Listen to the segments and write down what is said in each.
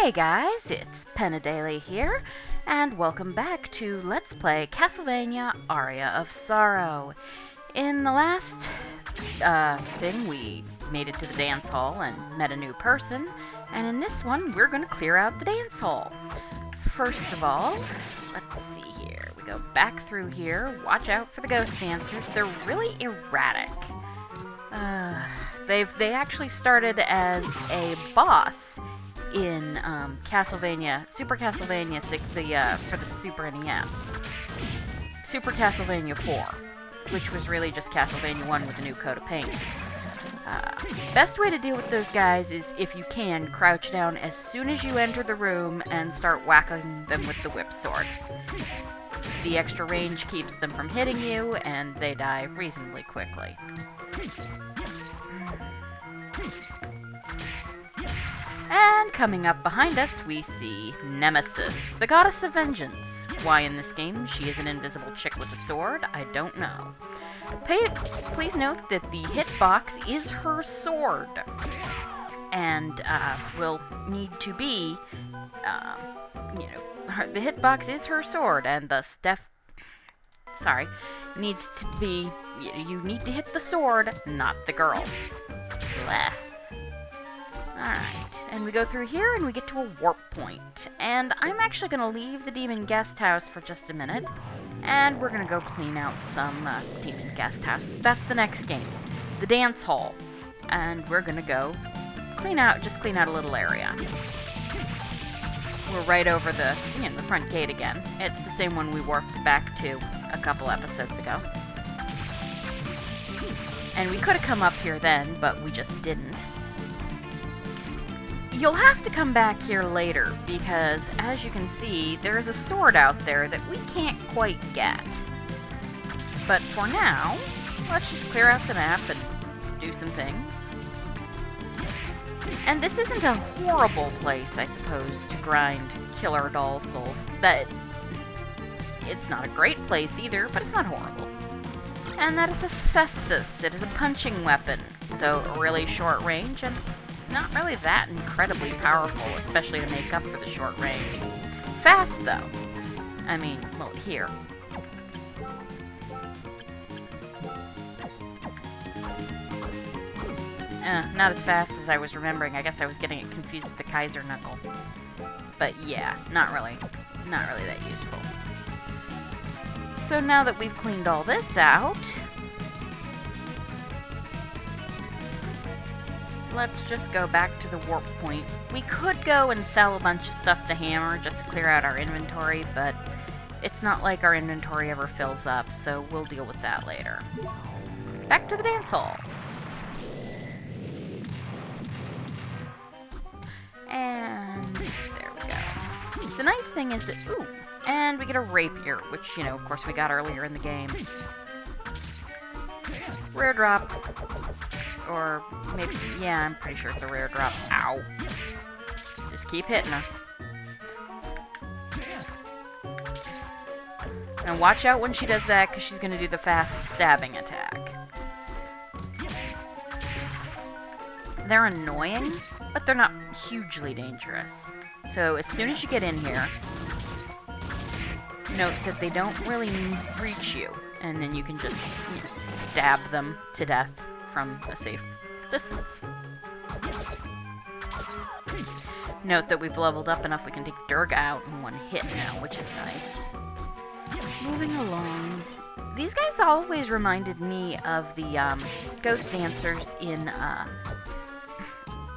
Hey guys, it's Penadaily here, and welcome back to Let's Play Castlevania Aria of Sorrow. In the last thing, we made it to the dance hall and met a new person, and in this one, we're going to clear out the dance hall. First of all, let's see here. We go back through here. Watch out for the ghost dancers. They're really erratic. They actually started as a boss in Castlevania, Super Castlevania, for the Super NES. Super Castlevania 4, which was really just Castlevania 1 with a new coat of paint. Best way to deal with those guys is, if you can, crouch down as soon as you enter the room and start whacking them with the whip sword. The extra range keeps them from hitting you, and they die reasonably quickly. And coming up behind us, we see Nemesis, the goddess of vengeance. Why in this game she is an invisible chick with a sword, I don't know. Please note that the hitbox is her sword, and will need to be, the hitbox is her sword, and thus needs to be, you need to hit the sword, not the girl. Bleh. Alright, and we go through here and we get to a warp point. And I'm actually going to leave the demon guest house for just a minute, and we're going to go clean out some demon guest house. That's the next game, the dance hall. And we're going to go clean out a little area. We're right over the front gate again. It's the same one we warped back to a couple episodes ago. And we could have come up here then, but we just didn't. You'll have to come back here later, because, as you can see, there's a sword out there that we can't quite get. But for now, let's just clear out the map and do some things. And this isn't a horrible place, I suppose, to grind killer doll souls. It's not a great place either, but it's not horrible. And that is a cestus. It is a punching weapon, so a really short range, and not really that incredibly powerful, especially to make up for the short range. Fast, though. I mean, well, here. Not as fast as I was remembering. I guess I was getting it confused with the Kaiser Knuckle. But yeah, not really that useful. So now that we've cleaned all this out, let's just go back to the warp point. We could go and sell a bunch of stuff to Hammer just to clear out our inventory, but it's not like our inventory ever fills up, so we'll deal with that later. Back to the dance hall. And there we go. The nice thing is that, and we get a Rapier, which, of course we got earlier in the game. Rare drop. Or maybe, yeah, I'm pretty sure it's a rare drop. Ow. Just keep hitting her. And watch out when she does that, because she's going to do the fast stabbing attack. They're annoying, but they're not hugely dangerous. So as soon as you get in here, note that they don't really reach you, and then you can just stab them to death from a safe distance. Note that we've leveled up enough we can take Durga out in one hit now, which is nice. Moving along. These guys always reminded me of the ghost dancers in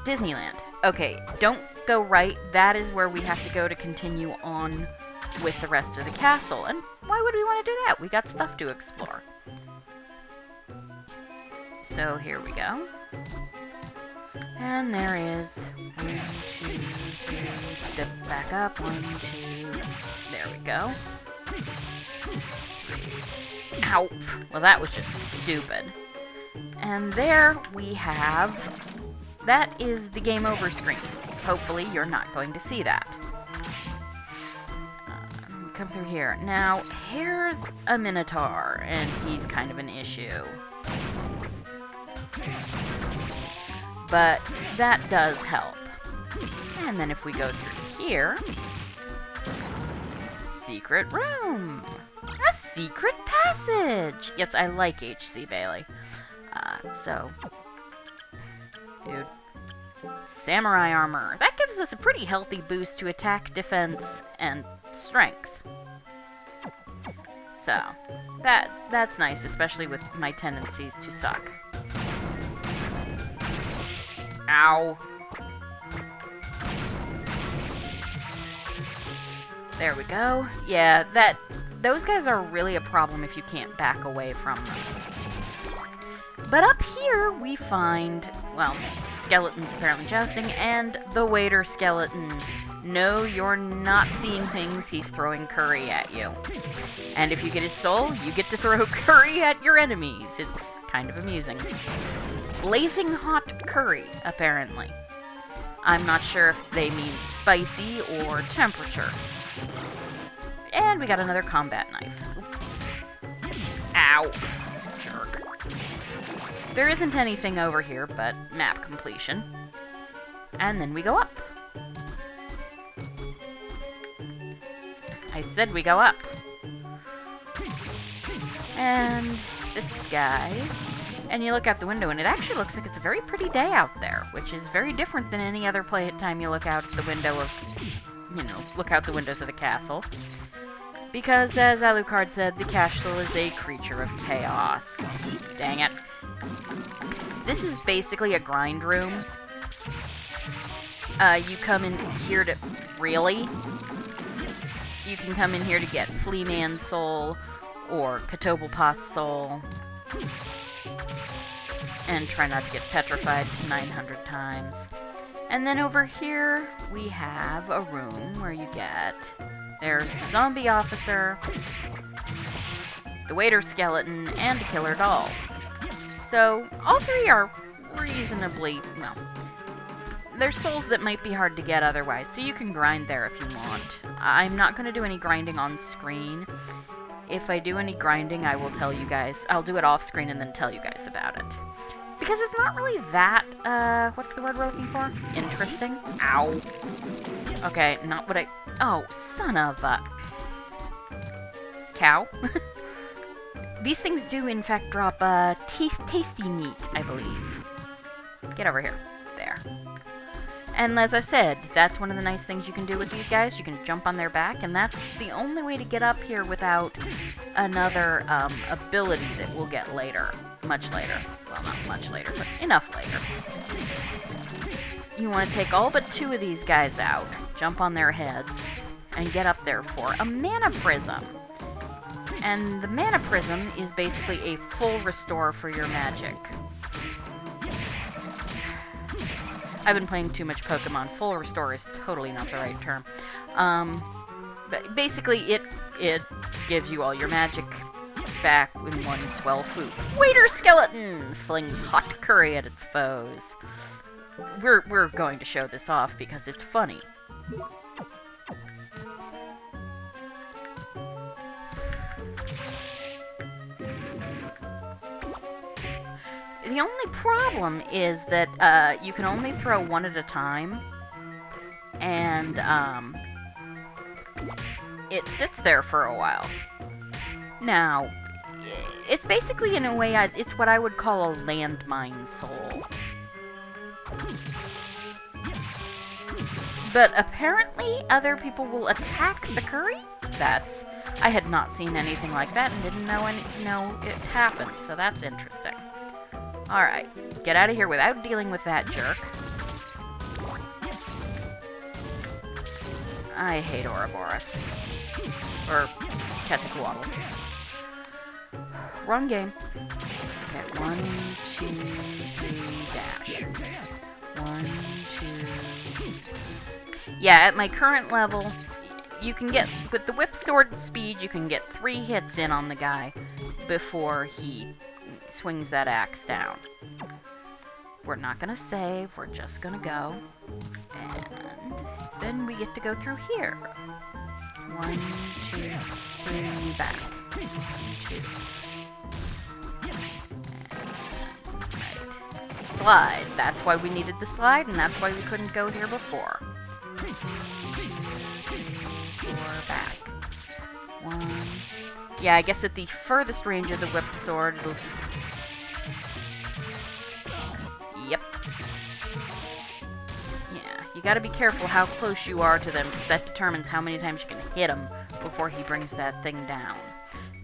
Disneyland. Okay, don't go right. That is where we have to go to continue on with the rest of the castle. And why would we want to do that? We got stuff to explore. So here we go. And there is 1, 2, 3, step back up, 1, 2, there we go. 3. Ow! Well, that was just stupid. And there we have, that is the game over screen. Hopefully you're not going to see that. Come through here. Now, here's a Minotaur, and he's kind of an issue. But that does help. And then if we go through here... Secret room! A secret passage! Yes, I like H.C. Bailey. Dude. Samurai armor. That gives us a pretty healthy boost to attack, defense, and strength. So, that's nice, especially with my tendencies to suck. Ow. There we go. Yeah, those guys are really a problem if you can't back away from them. But up here, we find, well, skeletons apparently jousting, and the waiter skeleton. No, you're not seeing things, he's throwing curry at you. And if you get his soul, you get to throw curry at your enemies. It's kind of amusing. Blazing hot curry, apparently. I'm not sure if they mean spicy or temperature. And we got another combat knife. Ow. Jerk. There isn't anything over here but map completion. And then we go up. I said we go up. And this guy... And you look out the window, and it actually looks like it's a very pretty day out there, which is very different than any other time you look out the window of, look out the windows of the castle. Because, as Alucard said, the castle is a creature of chaos. Dang it. This is basically a grind room. You come in here to... Really? You can come in here to get Fleaman's soul, or Katobalpa's soul, and try not to get petrified 900 times. And then over here, we have a room where you get... There's the zombie officer, the waiter skeleton, and a killer doll. So, all three are reasonably... well, there's souls that might be hard to get otherwise, so you can grind there if you want. I'm not going to do any grinding on screen. If I do any grinding, I will tell you guys. I'll do it off screen and then tell you guys about it. Because it's not really that, what's the word we're looking for? Interesting? Ow. Okay, not what I... Oh, son of a... Cow? These things do, in fact, drop, tasty meat, I believe. Get over here. There. And as I said, that's one of the nice things you can do with these guys. You can jump on their back, and that's the only way to get up here without another, ability that we'll get later. Much later. Well, not much later, but enough later. You want to take all but 2 of these guys out, jump on their heads, and get up there for a mana prism. And the mana prism is basically a full restore for your magic. I've been playing too much Pokemon. Full restore is totally not the right term. But basically, it gives you all your magic back in one swell swoop. Waiter skeleton slings hot curry at its foes. We're going to show this off because it's funny. The only problem is that you can only throw one at a time, and it sits there for a while. Now, it's basically, in a way, it's what I would call a landmine soul. But apparently, other people will attack the curry? I had not seen anything like that and didn't know it happened, so that's interesting. Alright, get out of here without dealing with that jerk. I hate Ouroboros. Or Quetzalcoatl. Wrong game. Okay, 1, 2, 3, dash. 1, 2... Yeah, at my current level, you can get... With the whip sword speed, you can get 3 hits in on the guy before he swings that axe down. We're not gonna save, we're just gonna go. And then we get to go through here. 1, 2, 3, back. 1, 2. Right. Slide. That's why we needed the slide, and that's why we couldn't go here before. Back. 1. Yeah, I guess at the furthest range of the whip sword, it'll... Yep. Yeah, you gotta be careful how close you are to them, because that determines how many times you can hit him before he brings that thing down.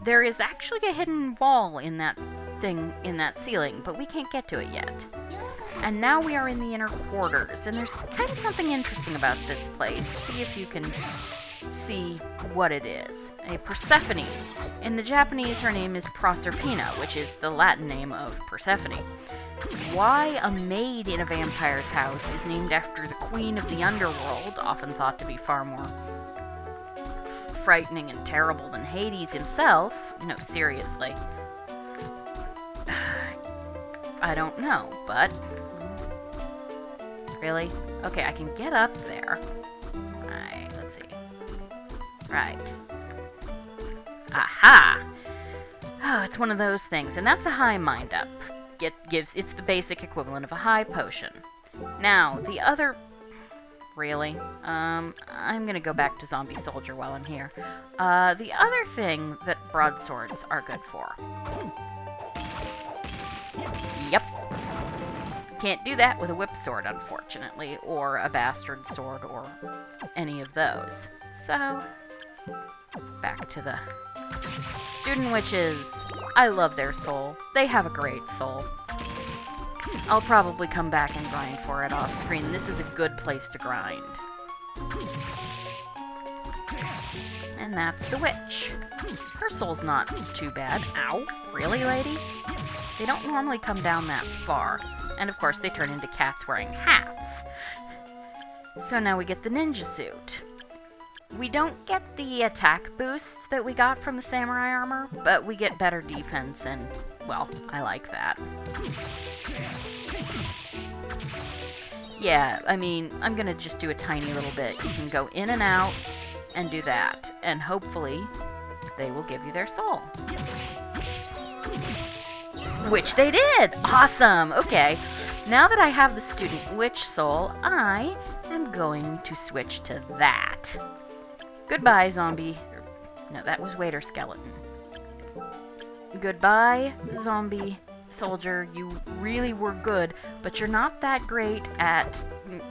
There is actually a hidden wall in that ceiling, but we can't get to it yet. And now we are in the inner quarters, and there's kind of something interesting about this place. See if you can see what it is. A Persephone. In the Japanese, her name is Proserpina, which is the Latin name of Persephone. Why a maid in a vampire's house is named after the queen of the underworld, often thought to be far more frightening and terrible than Hades himself. No, seriously. I don't know, but... Really? Okay, I can get up there. Right, let's see. Right. Aha! Oh, it's one of those things, and that's a high mind up. It's the basic equivalent of a high potion. Now, the other... Really? I'm gonna go back to Zombie Soldier while I'm here. The other thing that broadswords are good for. Yep. Can't do that with a whip sword, unfortunately, or a bastard sword, or any of those. So, back to the student witches. I love their soul. They have a great soul. I'll probably come back and grind for it off screen. This is a good place to grind. And that's the witch. Her soul's not too bad. Ow. Really, lady? They don't normally come down that far. And of course, they turn into cats wearing hats. So now we get the ninja suit. We don't get the attack boosts that we got from the samurai armor, but we get better defense, and, well, I like that. Yeah, I mean, I'm gonna just do a tiny little bit. You can go in and out and do that, and hopefully they will give you their soul. Which they did! Awesome! Okay, now that I have the student witch soul, I am going to switch to that. Goodbye, zombie. No, that was waiter skeleton. Goodbye, zombie soldier. You really were good, but you're not that great at,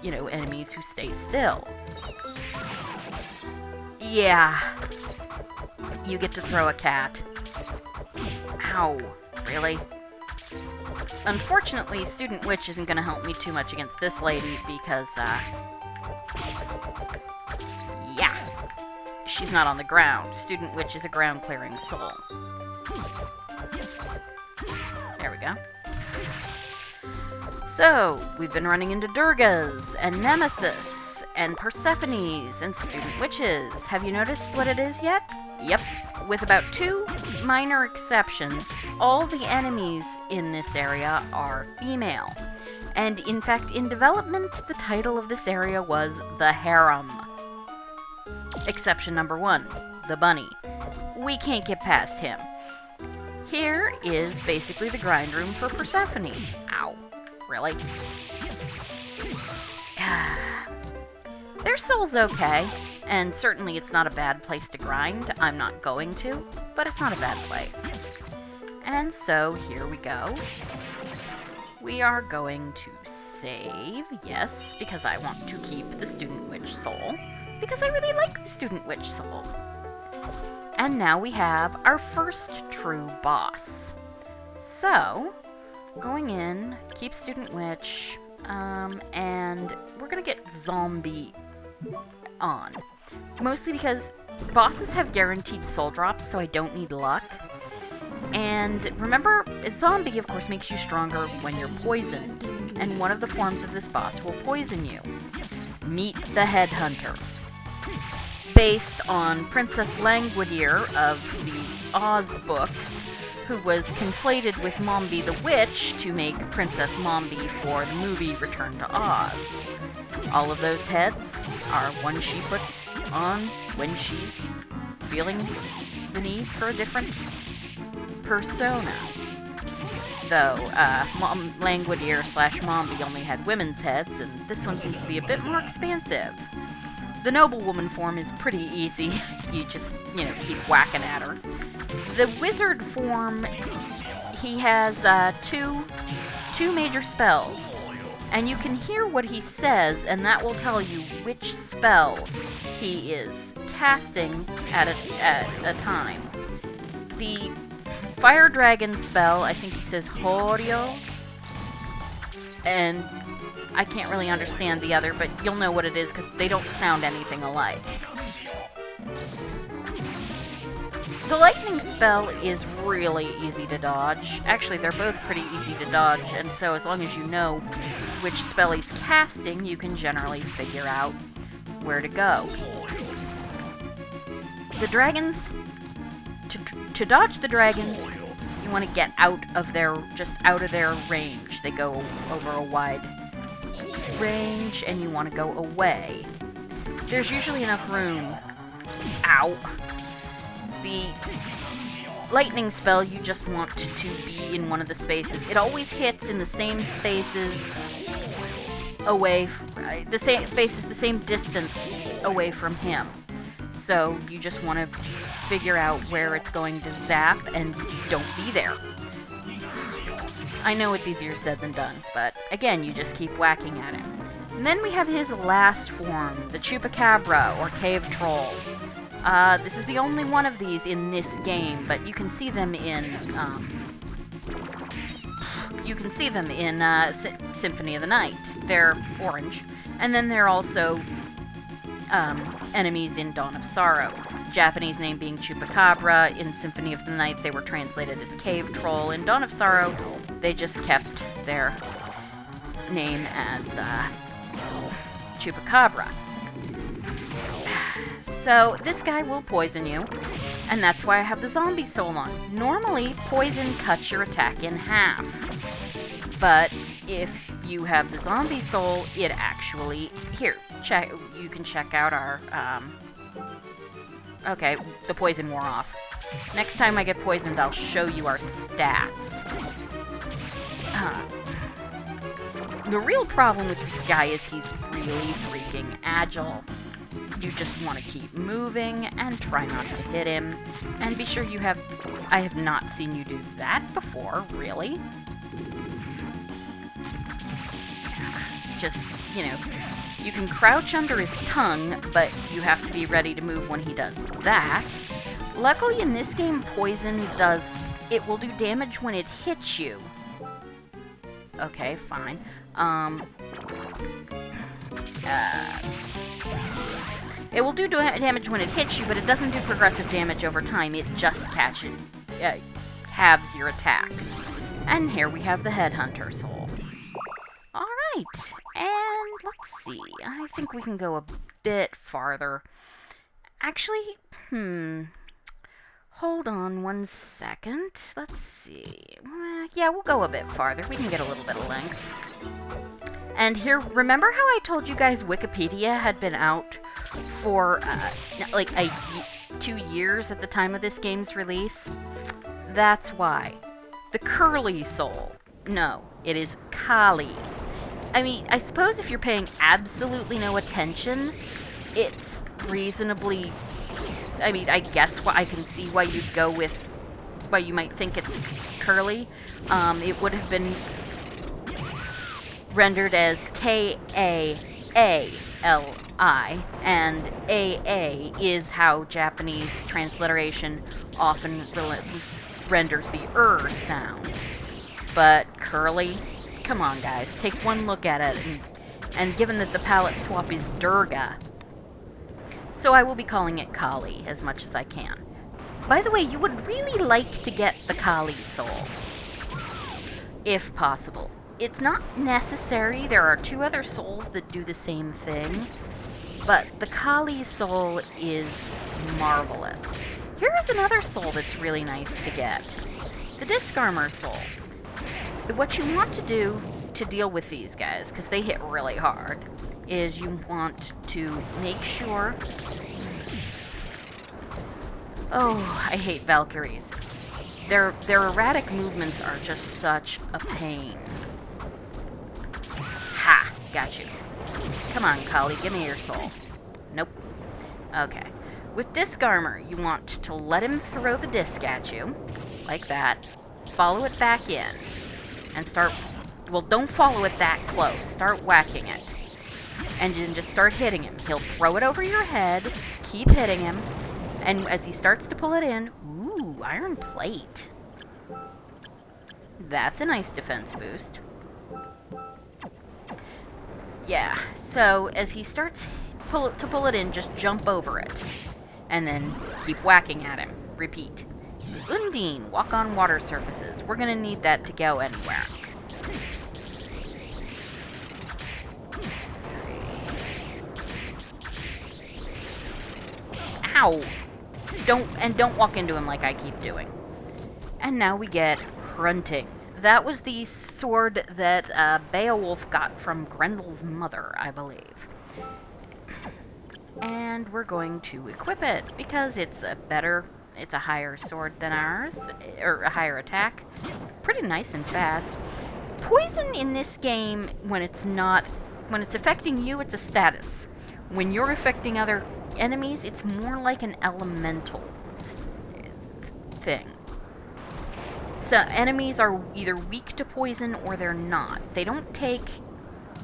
you know, enemies who stay still. Yeah. You get to throw a cat. Ow. Really? Unfortunately, Student Witch isn't going to help me too much against this lady because, yeah. She's not on the ground. Student Witch is a ground-clearing soul. There we go. So, we've been running into Durgas, and Nemesis, and Persephones, and Student Witches. Have you noticed what it is yet? Yep. With about 2 minor exceptions, all the enemies in this area are female. And in fact, in development, the title of this area was The Harem. Exception number 1, the bunny. We can't get past him. Here is basically the grind room for Persephone. Ow. Really? Their soul's okay, and certainly it's not a bad place to grind. I'm not going to, but it's not a bad place. And so, here we go. We are going to save, yes, because I want to keep the Student Witch soul, because I really like the Student Witch soul. And now we have our first true boss. So, going in, keep Student Witch, and we're gonna get Zombie on. Mostly because bosses have guaranteed soul drops, so I don't need luck. And remember, Zombie, of course, makes you stronger when you're poisoned. And one of the forms of this boss will poison you. Meet the Headhunter. Based on Princess Langwidere of the Oz books, who was conflated with Mombi the Witch to make Princess Mombi for the movie Return to Oz. All of those heads are one she puts on when she's feeling the need for a different persona. Though, Langwidere / Mombi only had women's heads, and this one seems to be a bit more expansive. The noblewoman form is pretty easy. You just, keep whacking at her. The wizard form, he has two major spells. And you can hear what he says, and that will tell you which spell he is casting at a time. The fire dragon spell, I think he says Horio, and I can't really understand the other, but you'll know what it is because they don't sound anything alike. The lightning spell is really easy to dodge. Actually, they're both pretty easy to dodge, and so as long as you know which spell he's casting, you can generally figure out where to go. The dragons, to dodge the dragons, you want to get out of their range. They go over a wide range, and you want to go away. There's usually enough room. Ow. The lightning spell, you just want to be in one of the spaces. It always hits in the same spaces away, the same distance away from him. So you just want to figure out where it's going to zap and don't be there. I know it's easier said than done, but again, you just keep whacking at him. And then we have his last form, the Chupacabra, or Cave Troll. This is the only one of these in this game, but you can see them in, Symphony of the Night. They're orange. And then they're also, enemies in Dawn of Sorrow. Japanese name being Chupacabra. In Symphony of the Night, they were translated as Cave Troll. In Dawn of Sorrow, they just kept their name as, Chupacabra. So, this guy will poison you, and that's why I have the zombie soul on. Normally, poison cuts your attack in half, but if you have the zombie soul, it actually... Here, you can check out our, okay, the poison wore off. Next time I get poisoned, I'll show you our stats. The real problem with this guy is he's really freaking agile. You just want to keep moving and try not to hit him. And be sure you have... I have not seen you do that before, really. Just, you can crouch under his tongue, but you have to be ready to move when he does that. Luckily in this game, poison it will do damage when it hits you. Okay, fine. It will do damage when it hits you, but it doesn't do progressive damage over time. It just halves your attack. And here we have the Headhunter soul. Alright, and let's see. I think we can go a bit farther. Actually, hold on one second. Let's see. Yeah, we'll go a bit farther. We can get a little bit of length. And here, remember how I told you guys Wikipedia had been out for, 2 years at the time of this game's release? That's why. The Curly Soul. No, it is Kali. I mean, I suppose if you're paying absolutely no attention, it's reasonably... I mean, I guess I can see why you'd go with... why you might think it's Curly. It would have been rendered as K-A-A-L-I, and A-A is how Japanese transliteration often renders the sound. But Curly, come on guys, take one look at it, and given that the palette swap is Durga, so I will be calling it Kali as much as I can. By the way, you would really like to get the Kali soul, if possible. It's not necessary. There are 2 other souls that do the same thing, but the Kali soul is marvelous. Here is another soul that's really nice to get. The Disc Armor soul. What you want to do to deal with these guys, because they hit really hard, is you want to make sure... Oh, I hate Valkyries. Their erratic movements are just such a pain. Ha! Got you. Come on, Kali, give me your soul. Nope. Okay. With Disc Armor, you want to let him throw the disc at you, like that. Follow it back in, and start... Well, don't follow it that close. Start whacking it. And then just start hitting him. He'll throw it over your head, keep hitting him, and as he starts to pull it in... Ooh, iron plate. That's a nice defense boost. Yeah, so as he starts to pull it in, just jump over it. And then keep whacking at him. Repeat. Undine, walk on water surfaces. We're gonna need that to go anywhere. 3. Ow! Don't walk into him like I keep doing. And now we get Grunting. That was the sword that Beowulf got from Grendel's mother, I believe. And we're going to equip it, because it's a higher sword than ours, or a higher attack. Pretty nice and fast. Poison in this game, when it's affecting you, it's a status. When you're affecting other enemies, it's more like an elemental thing. So enemies are either weak to poison or they're not. They don't take,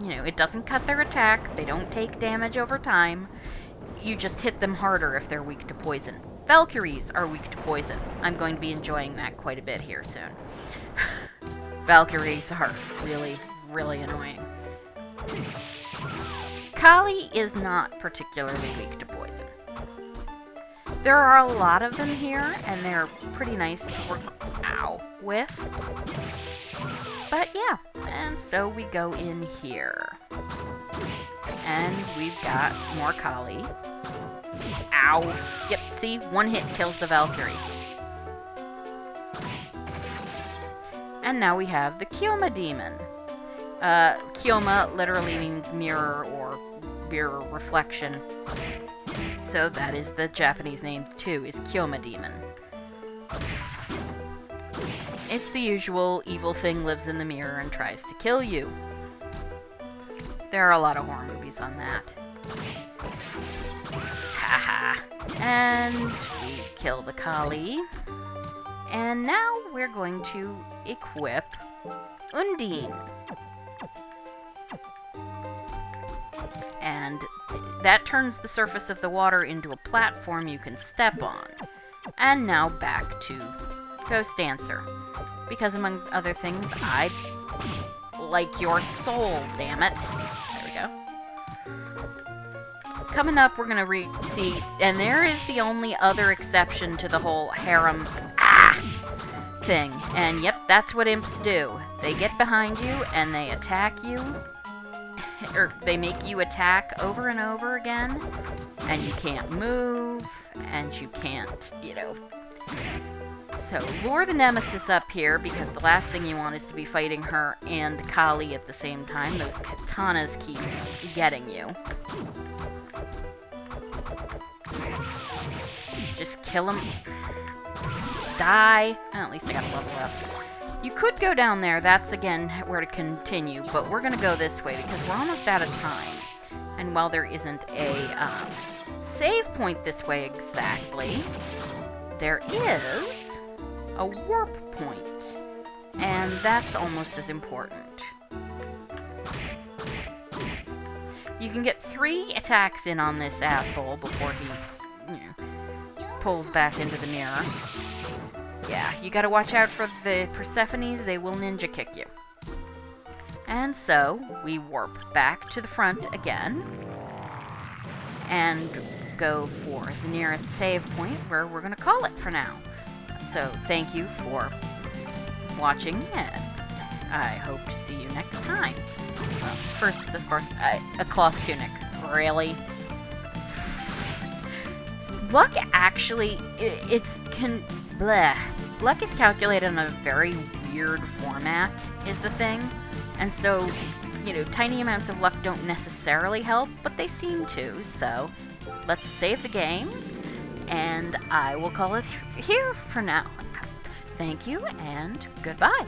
it doesn't cut their attack. They don't take damage over time. You just hit them harder if they're weak to poison. Valkyries are weak to poison. I'm going to be enjoying that quite a bit here soon. Valkyries are really, really annoying. Kali is not particularly weak to poison. There are a lot of them here, and they're pretty nice to work with. But yeah, and so we go in here. And we've got more Kali. Ow. Yep, see? One hit kills the Valkyrie. And now we have the Chioma demon. Chioma literally means mirror or mirror reflection. So that is the Japanese name too, is Chioma demon. It's the usual evil thing lives in the mirror and tries to kill you. There are a lot of horror movies on that. Haha. And we kill the Kali. And now we're going to equip Undine. And that turns the surface of the water into a platform you can step on. And now back to Ghost Dancer. Because among other things, I like your soul, damn it. There we go. Coming up, we're gonna see, and there is the only other exception to the whole harem thing. And yep, that's what imps do. They get behind you and they attack you. Or they make you attack over and over again. And you can't move. And you can't, So, lure the Nemesis up here, because the last thing you want is to be fighting her and Kali at the same time. Those katanas keep getting you. Just kill him. Die. Oh, at least I got a level up. You could go down there. That's, again, where to continue. But we're going to go this way, because we're almost out of time. And while there isn't a save point this way exactly, there is a warp point, and that's almost as important. You can get 3 attacks in on this asshole before he, pulls back into the mirror. Yeah, you gotta watch out for the Persephones, they will ninja kick you. And so, we warp back to the front again, and go for the nearest save point, where we're gonna call it for now. So, thank you for watching, and I hope to see you next time. Well, first, of course, a cloth tunic. Really? Luck actually, Luck is calculated in a very weird format, is the thing. And so, tiny amounts of luck don't necessarily help, but they seem to, so let's save the game. And I will call it here for now. Thank you, and goodbye.